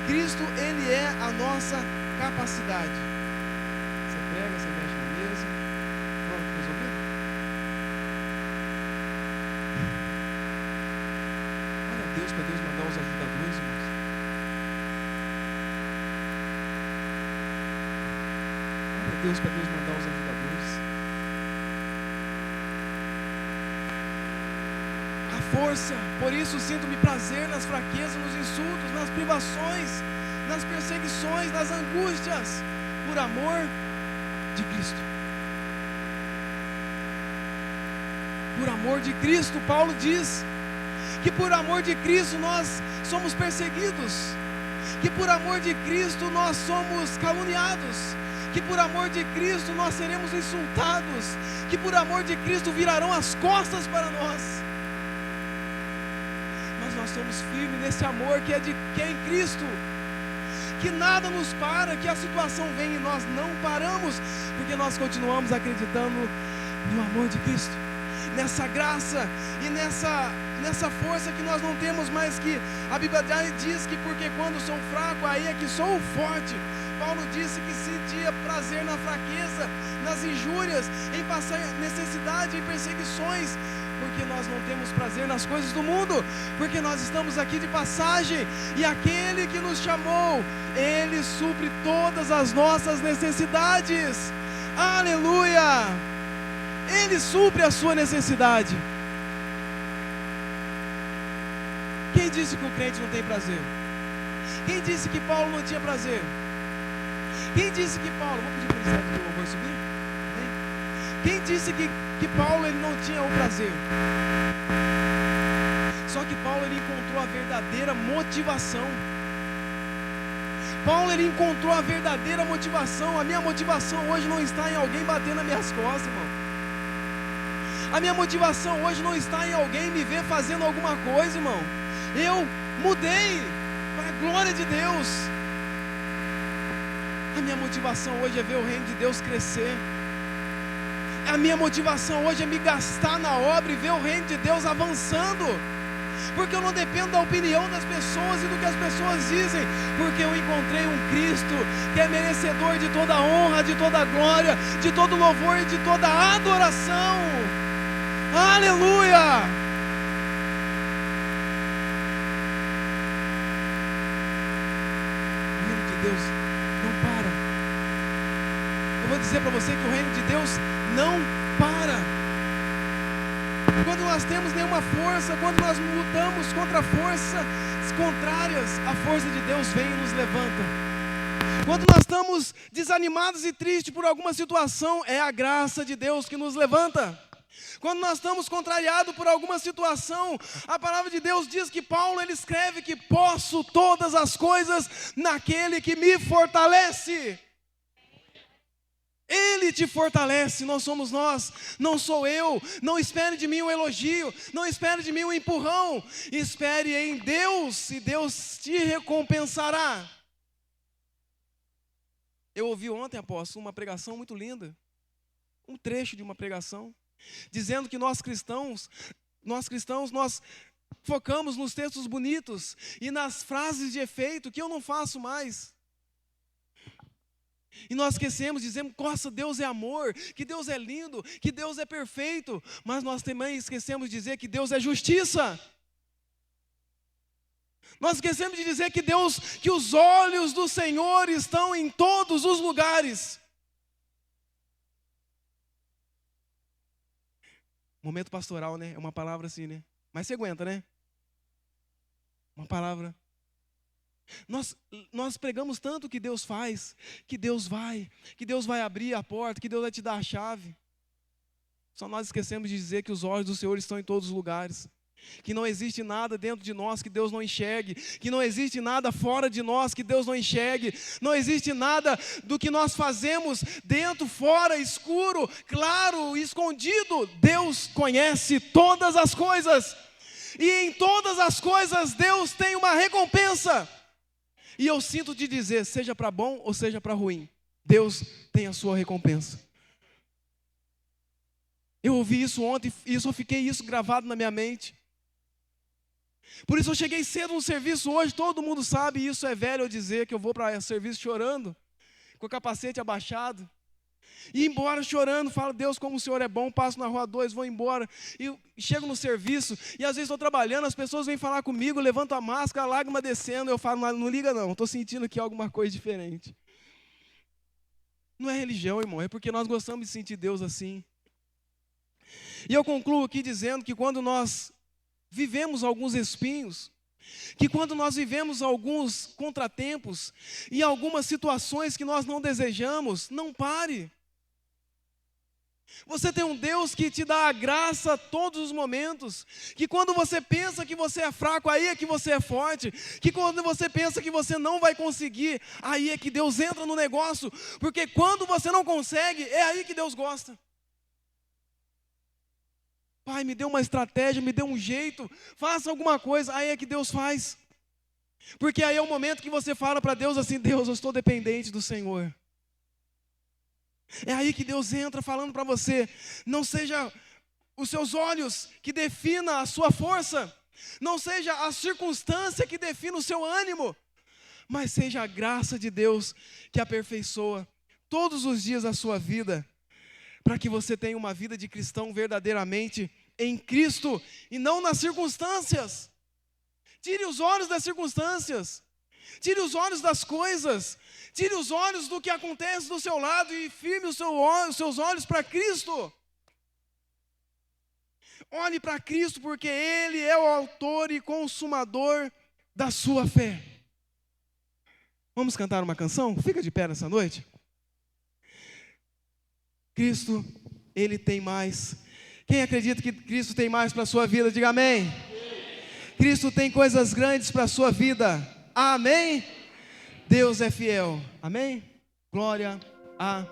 Cristo, Ele é a nossa capacidade. Você prega, você mexe na mesa. Pronto, resolvido? Olha a Deus, para Deus mandar os ajudadores, irmãos. Olha a Deus, para Deus mandar os ajudadores. Força, por isso sinto-me prazer nas fraquezas, nos insultos, nas privações, nas perseguições, nas angústias, por amor de Cristo. Por amor de Cristo, Paulo diz que por amor de Cristo nós somos perseguidos, que por amor de Cristo nós somos caluniados, que por amor de Cristo nós seremos insultados, que por amor de Cristo virarão as costas para nós. Nós somos firmes nesse amor que é em Cristo, que nada nos para, que a situação vem e nós não paramos, porque nós continuamos acreditando no amor de Cristo, nessa graça e nessa força que nós não temos mais, que a Bíblia diz que porque quando sou fraco, aí é que sou forte. Paulo disse que sentia prazer na fraqueza, nas injúrias, em passar necessidade, em perseguições, porque nós não temos prazer nas coisas do mundo, porque nós estamos aqui de passagem, e aquele que nos chamou, Ele supre todas as nossas necessidades. Aleluia! Ele supre a sua necessidade. Quem disse que o crente não tem prazer? Quem disse que Paulo não tinha prazer? Quem disse que Paulo... Vamos pedir para o ministério do louvor subir? Quem disse que Paulo ele não tinha o prazer? Só que Paulo ele encontrou a verdadeira motivação. Paulo ele encontrou a verdadeira motivação. A minha motivação hoje não está em alguém bater nas minhas costas, irmão. A minha motivação hoje não está em alguém me ver fazendo alguma coisa, irmão. Eu mudei para a glória de Deus. A minha motivação hoje é ver o reino de Deus crescer. A minha motivação hoje é me gastar na obra e ver o reino de Deus avançando. Porque eu não dependo da opinião das pessoas e do que as pessoas dizem. Porque eu encontrei um Cristo que é merecedor de toda honra, de toda glória, de todo louvor e de toda adoração. Aleluia! O reino de Deus não para. Eu vou dizer para você que o reino de Deus não para. Quando nós temos nenhuma força, quando nós lutamos contra forças contrárias, a força de Deus vem e nos levanta. Quando nós estamos desanimados e tristes por alguma situação, é a graça de Deus que nos levanta. Quando nós estamos contrariados por alguma situação, a palavra de Deus diz que Paulo ele escreve que posso todas as coisas naquele que me fortalece. Ele te fortalece, não somos nós, não sou eu. Não espere de mim um elogio, não espere de mim um empurrão. Espere em Deus e Deus te recompensará. Eu ouvi ontem, apóstolo, uma pregação muito linda, um trecho de uma pregação, dizendo que nós cristãos, nós focamos nos textos bonitos e nas frases de efeito, que eu não faço mais. E nós esquecemos, dizemos, nossa, Deus é amor, que Deus é lindo, que Deus é perfeito. Mas nós também esquecemos de dizer que Deus é justiça. Nós esquecemos de dizer que os olhos do Senhor estão em todos os lugares. Momento pastoral, né? É uma palavra assim, né? Mas você aguenta, né? Uma palavra. Nós pregamos tanto que Deus faz, que Deus vai abrir a porta, que Deus vai te dar a chave. Só nós esquecemos de dizer que os olhos do Senhor estão em todos os lugares. Que não existe nada dentro de nós que Deus não enxergue, que não existe nada fora de nós que Deus não enxergue, não existe nada do que nós fazemos dentro, fora, escuro, claro, escondido. Deus conhece todas as coisas, e em todas as coisas Deus tem uma recompensa. E eu sinto de dizer, seja para bom ou seja para ruim, Deus tem a sua recompensa. Eu ouvi isso ontem e eu fiquei isso gravado na minha mente. Por isso eu cheguei cedo no serviço hoje, todo mundo sabe, e isso é velho eu dizer, que eu vou para o serviço chorando, com o capacete abaixado, e embora chorando, falo, Deus, como o Senhor é bom, passo na rua 2, vou embora, e chego no serviço, e às vezes estou trabalhando, as pessoas vêm falar comigo, levanto a máscara, a lágrima descendo, eu falo, não liga não, estou sentindo aqui alguma coisa diferente. Não é religião, irmão, é porque nós gostamos de sentir Deus assim. E eu concluo aqui dizendo que quando nós vivemos alguns espinhos, que quando nós vivemos alguns contratempos e algumas situações que nós não desejamos, não pare. Você tem um Deus que te dá a graça a todos os momentos, que quando você pensa que você é fraco, aí é que você é forte, que quando você pensa que você não vai conseguir, aí é que Deus entra no negócio, porque quando você não consegue, é aí que Deus gosta. Pai, me dê uma estratégia, me dê um jeito, faça alguma coisa, aí é que Deus faz. Porque aí é o momento que você fala para Deus assim, Deus, eu estou dependente do Senhor. É aí que Deus entra falando para você, não seja os seus olhos que defina a sua força, não seja a circunstância que defina o seu ânimo, mas seja a graça de Deus que aperfeiçoa todos os dias da sua vida, para que você tenha uma vida de cristão verdadeiramente em Cristo e não nas circunstâncias. Tire os olhos das circunstâncias, tire os olhos das coisas, tire os olhos do que acontece do seu lado e firme os seus olhos para Cristo. Olhe para Cristo, porque Ele é o autor e consumador da sua fé. Vamos cantar uma canção? Fica de pé nessa noite. Cristo, Ele tem mais. Quem acredita que Cristo tem mais para a sua vida, diga amém. Cristo tem coisas grandes para a sua vida. Amém? Deus é fiel. Amém? Glória a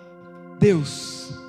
Deus.